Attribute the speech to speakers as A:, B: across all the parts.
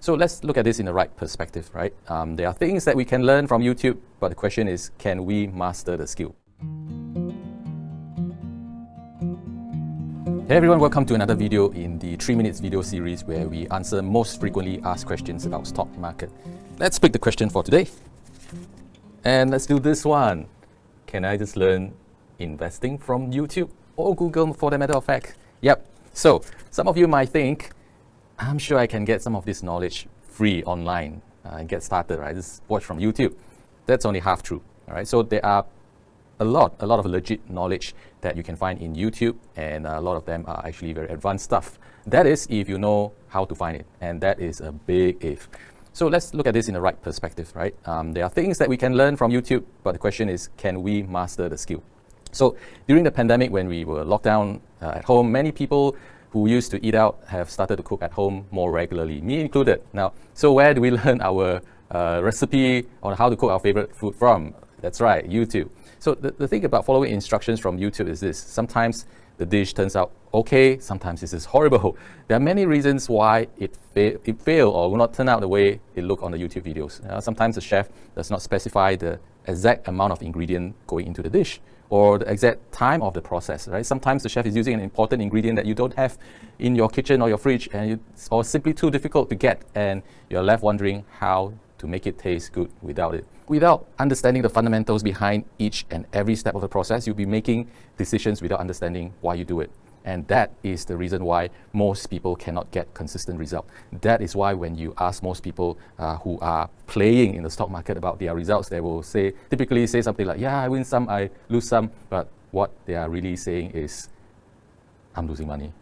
A: So let's look at this in the right perspective, right? There are things that we can learn from YouTube, but the question is, can we master the skill? Hey everyone, welcome to another video in the 3 minutes video series where we answer most frequently asked questions about stock market. Let's pick the question for today. And let's do this one. Can I just learn investing from YouTube or Google for the matter of fact? Yep. So some of you might think, I'm sure I can get some of this knowledge free online and get started, right? Just watch from YouTube. That's only half true, all right? So there are a lot of legit knowledge that you can find in YouTube, and a lot of them are actually very advanced stuff. That is if you know how to find it, and that is a big if. So let's look at this in the right perspective, right? There are things that we can learn from YouTube, but the question is, can we master the skill? So during the pandemic, when we were locked down at home, many people who used to eat out have started to cook at home more regularly, me included. Now, so where do we learn our recipe on how to cook our favorite food from? That's right, YouTube. So the thing about following instructions from YouTube is this: sometimes the dish turns out okay, sometimes this is horrible. There are many reasons why it failed or will not turn out the way it looked on the YouTube videos. Sometimes the chef does not specify the exact amount of ingredient going into the dish, or the exact time of the process, right? Sometimes the chef is using an important ingredient that you don't have in your kitchen or your fridge, and it's or simply too difficult to get, and you're left wondering how to make it taste good without it. Without understanding the fundamentals behind each and every step of the process, you'll be making decisions without understanding why you do it. And that is the reason why most people cannot get consistent results. That is why when you ask most people who are playing in the stock market about their results, they will typically say something like, yeah, I win some, I lose some, but what they are really saying is, I'm losing money,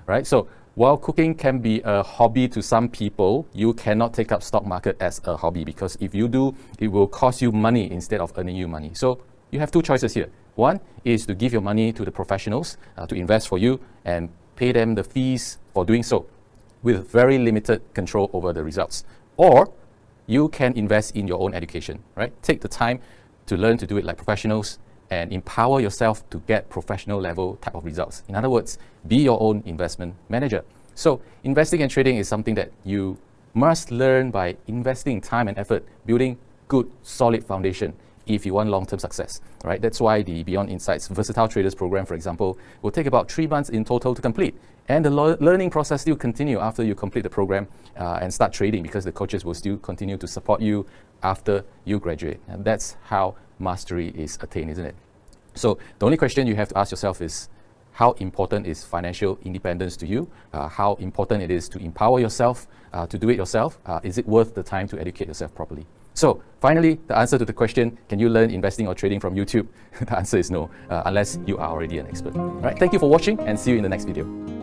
A: right? So while cooking can be a hobby to some people, you cannot take up stock market as a hobby, because if you do, it will cost you money instead of earning you money. So you have two choices here. One is to give your money to the professionals to invest for you and pay them the fees for doing so with very limited control over the results. Or you can invest in your own education, right? Take the time to learn to do it like professionals and empower yourself to get professional level type of results. In other words, be your own investment manager. So investing and trading is something that you must learn by investing time and effort, building good, solid foundation if you want long-term success, right? That's why the Beyond Insights Versatile Traders program, for example, will take about 3 months in total to complete. And the learning process still continue after you complete the program and start trading, because the coaches will still continue to support you after you graduate. And that's how mastery is attained, isn't it? So the only question you have to ask yourself is, how important is financial independence to you? How important it is to empower yourself to do it yourself? Is it worth the time to educate yourself properly? So finally, the answer to the question, can you learn investing or trading from YouTube? The answer is no, unless you are already an expert. All right, thank you for watching, and see you in the next video.